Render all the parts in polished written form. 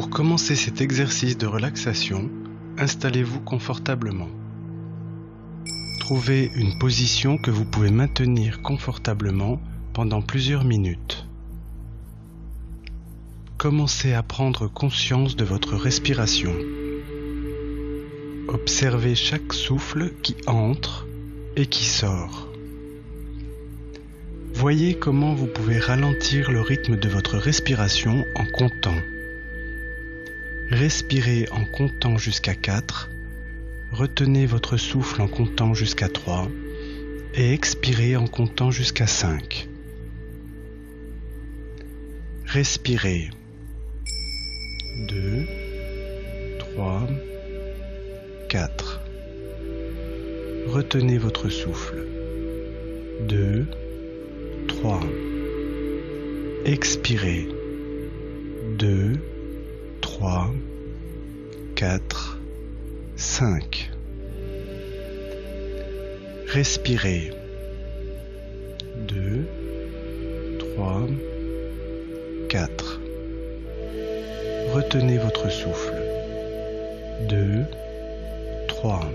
Pour commencer cet exercice de relaxation, installez-vous confortablement. Trouvez une position que vous pouvez maintenir confortablement pendant plusieurs minutes. Commencez à prendre conscience de votre respiration. Observez chaque souffle qui entre et qui sort. Voyez comment vous pouvez ralentir le rythme de votre respiration en comptant. Respirez en comptant jusqu'à 4, retenez votre souffle en comptant jusqu'à 3 et expirez en comptant jusqu'à 5. Respirez 2, 3, 4. Retenez votre souffle 2, 3. Expirez 2, 3, 4, 5. Respirez 2, 3, 4. Retenez votre souffle 2, 3.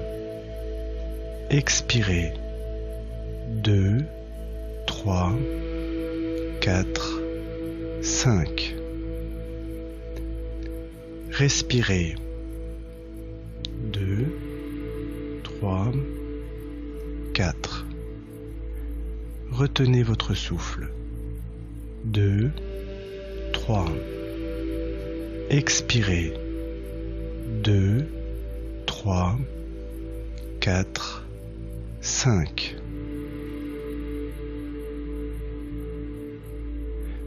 Expirez 2, 3, 4, 5. Respirez 2, 3, 4. Retenez votre souffle 2, 3. Expirez 2, 3, 4, 5.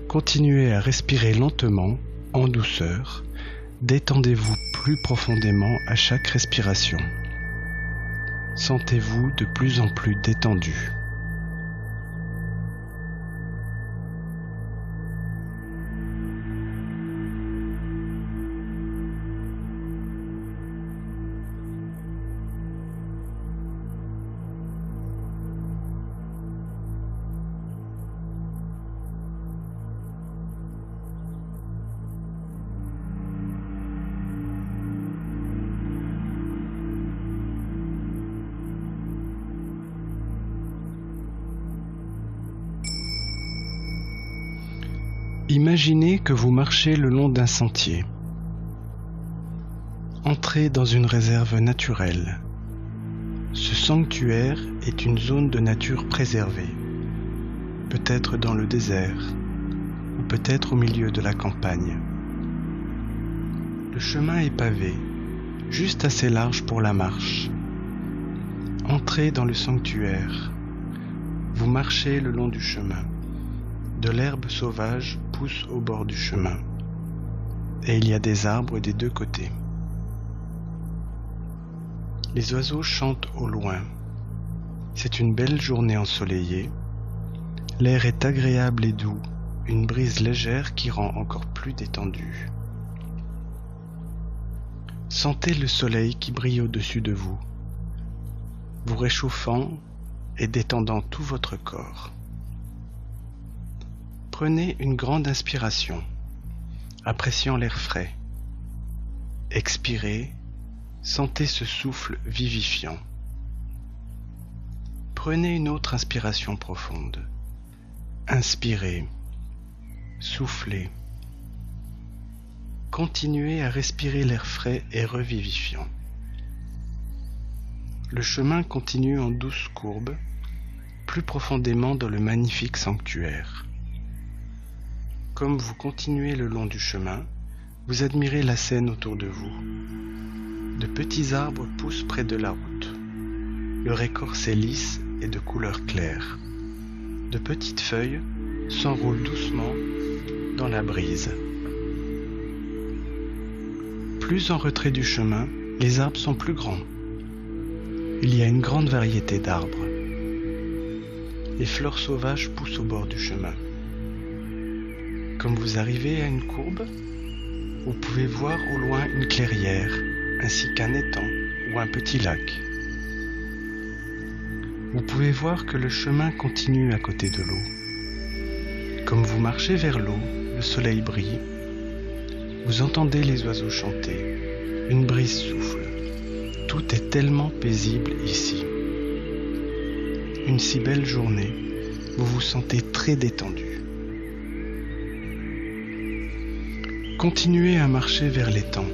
Continuez à respirer lentement, en douceur. Détendez-vous plus profondément à chaque respiration. Sentez-vous de plus en plus détendu. Imaginez que vous marchez le long d'un sentier. Entrez dans une réserve naturelle. Ce sanctuaire est une zone de nature préservée, peut-être dans le désert, ou peut-être au milieu de la campagne. Le chemin est pavé, juste assez large pour la marche. Entrez dans le sanctuaire. Vous marchez le long du chemin. De l'herbe sauvage pousse au bord du chemin, et il y a des arbres des deux côtés. Les oiseaux chantent au loin. C'est une belle journée ensoleillée. L'air est agréable et doux, une brise légère qui rend encore plus détendu. Sentez le soleil qui brille au-dessus de vous, vous réchauffant et détendant tout votre corps. Prenez une grande inspiration, appréciant l'air frais. Expirez, sentez ce souffle vivifiant. Prenez une autre inspiration profonde. Inspirez, soufflez. Continuez à respirer l'air frais et revivifiant. Le chemin continue en douce courbe, plus profondément dans le magnifique sanctuaire. Comme vous continuez le long du chemin, vous admirez la scène autour de vous. De petits arbres poussent près de la route. Leur écorce est lisse et de couleur claire. De petites feuilles s'enroulent doucement dans la brise. Plus en retrait du chemin, les arbres sont plus grands. Il y a une grande variété d'arbres. Les fleurs sauvages poussent au bord du chemin. Comme vous arrivez à une courbe, vous pouvez voir au loin une clairière, ainsi qu'un étang ou un petit lac. Vous pouvez voir que le chemin continue à côté de l'eau. Comme vous marchez vers l'eau, le soleil brille. Vous entendez les oiseaux chanter, une brise souffle. Tout est tellement paisible ici. Une si belle journée, vous vous sentez très détendu. Continuez à marcher vers l'étang.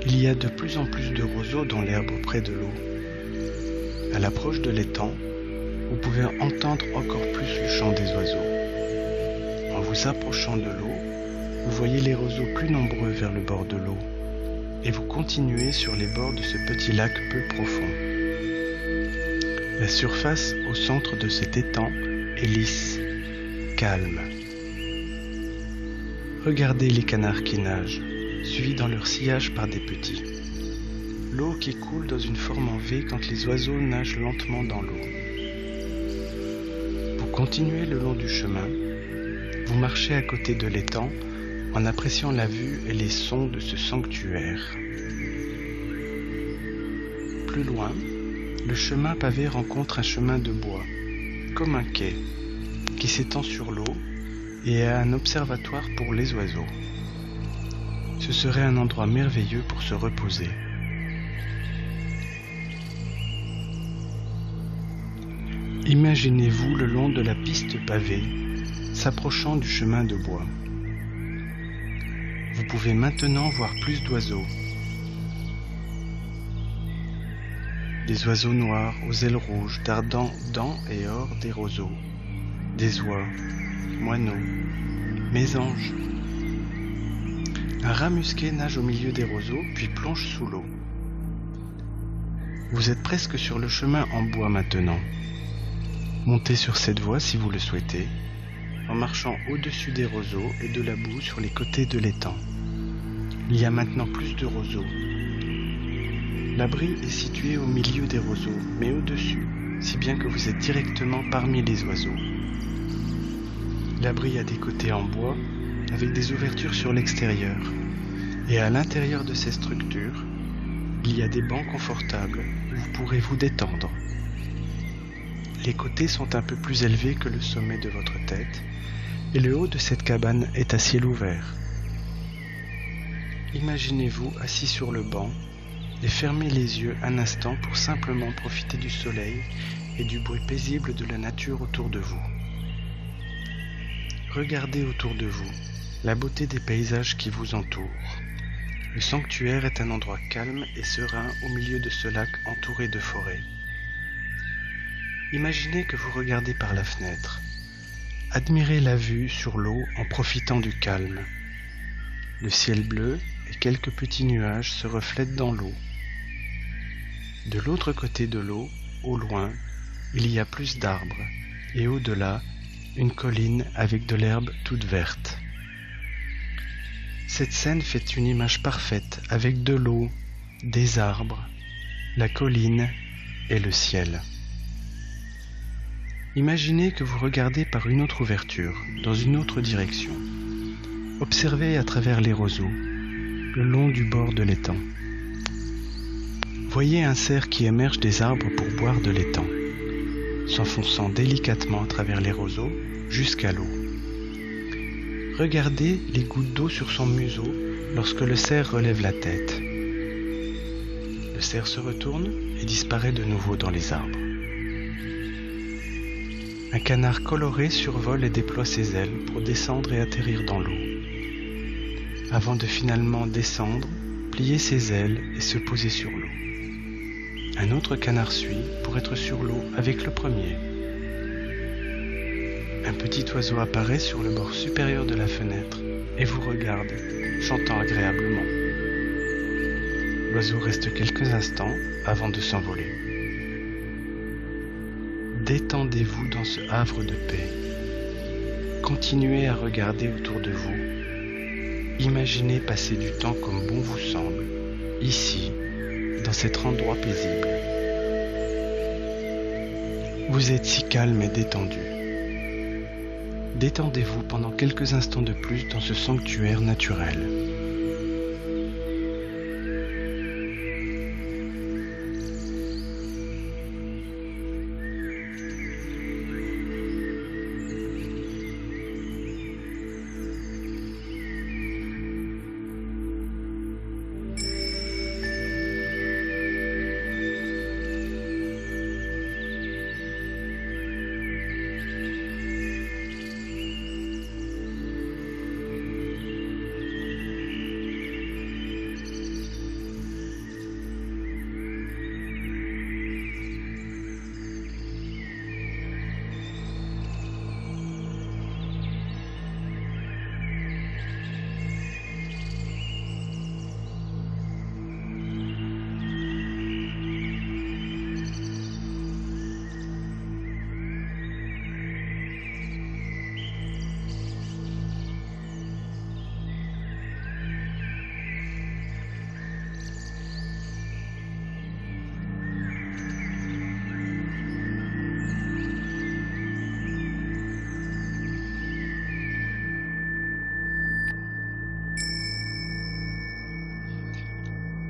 Il y a de plus en plus de roseaux dans l'herbe près de l'eau. À l'approche de l'étang, vous pouvez entendre encore plus le chant des oiseaux. En vous approchant de l'eau, vous voyez les roseaux plus nombreux vers le bord de l'eau et vous continuez sur les bords de ce petit lac peu profond. La surface au centre de cet étang est lisse, calme. Regardez les canards qui nagent, suivis dans leur sillage par des petits. L'eau qui coule dans une forme en V quand les oiseaux nagent lentement dans l'eau. Vous continuez le long du chemin, vous marchez à côté de l'étang en appréciant la vue et les sons de ce sanctuaire. Plus loin, le chemin pavé rencontre un chemin de bois, comme un quai, qui s'étend sur l'eau et a un observatoire pour les oiseaux. Ce serait un endroit merveilleux pour se reposer. Imaginez-vous le long de la piste pavée, s'approchant du chemin de bois. Vous pouvez maintenant voir plus d'oiseaux. Des oiseaux noirs aux ailes rouges dardant dans et hors des roseaux, des oies, moineaux, mésanges. Un rat musqué nage au milieu des roseaux puis plonge sous l'eau. Vous êtes presque sur le chemin en bois maintenant. Montez sur cette voie si vous le souhaitez, en marchant au-dessus des roseaux et de la boue sur les côtés de l'étang. Il y a maintenant plus de roseaux. L'abri est situé au milieu des roseaux, mais au-dessus, si bien que vous êtes directement parmi les oiseaux. L'abri a des côtés en bois, avec des ouvertures sur l'extérieur, et à l'intérieur de ces structures, il y a des bancs confortables où vous pourrez vous détendre. Les côtés sont un peu plus élevés que le sommet de votre tête, et le haut de cette cabane est à ciel ouvert. Imaginez-vous assis sur le banc et fermez les yeux un instant pour simplement profiter du soleil et du bruit paisible de la nature autour de vous. Regardez autour de vous la beauté des paysages qui vous entourent. Le sanctuaire est un endroit calme et serein au milieu de ce lac entouré de forêts. Imaginez que vous regardez par la fenêtre. Admirez la vue sur l'eau en profitant du calme. Le ciel bleu et quelques petits nuages se reflètent dans l'eau. De l'autre côté de l'eau, au loin, il y a plus d'arbres et au-delà, une colline avec de l'herbe toute verte. Cette scène fait une image parfaite avec de l'eau, des arbres, la colline et le ciel. Imaginez que vous regardez par une autre ouverture, dans une autre direction. Observez à travers les roseaux, le long du bord de l'étang. Voyez un cerf qui émerge des arbres pour boire de l'étang, s'enfonçant délicatement à travers les roseaux jusqu'à l'eau. Regardez les gouttes d'eau sur son museau lorsque le cerf relève la tête. Le cerf se retourne et disparaît de nouveau dans les arbres. Un canard coloré survole et déploie ses ailes pour descendre et atterrir dans l'eau. Avant de finalement descendre, plier ses ailes et se poser sur l'eau. Un autre canard suit pour être sur l'eau avec le premier. Un petit oiseau apparaît sur le bord supérieur de la fenêtre et vous regarde, chantant agréablement. L'oiseau reste quelques instants avant de s'envoler. Détendez-vous dans ce havre de paix. Continuez à regarder autour de vous. Imaginez passer du temps comme bon vous semble, ici, dans cet endroit paisible. Vous êtes si calme et détendu. Détendez-vous pendant quelques instants de plus dans ce sanctuaire naturel.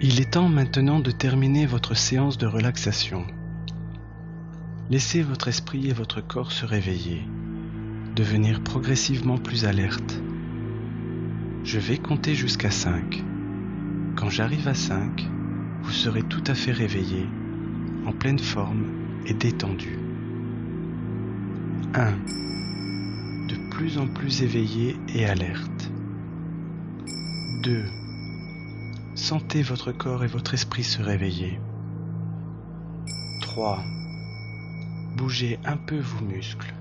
Il est temps maintenant de terminer votre séance de relaxation. Laissez votre esprit et votre corps se réveiller, devenir progressivement plus alerte. Je vais compter jusqu'à 5. Quand j'arrive à 5, vous serez tout à fait réveillé, en pleine forme et détendu. 1. De plus en plus éveillé et alerte. 2. Sentez votre corps et votre esprit se réveiller. 3. Bougez un peu vos muscles.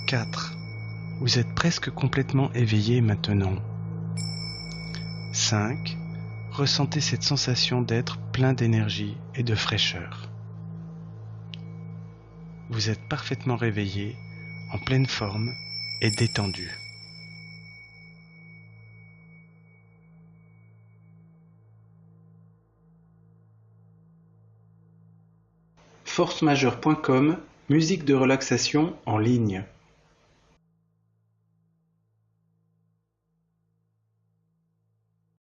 4. Vous êtes presque complètement éveillé maintenant. 5. Ressentez cette sensation d'être plein d'énergie et de fraîcheur. Vous êtes parfaitement réveillé, en pleine forme et détendu. Forcemajeure.com, musique de relaxation en ligne.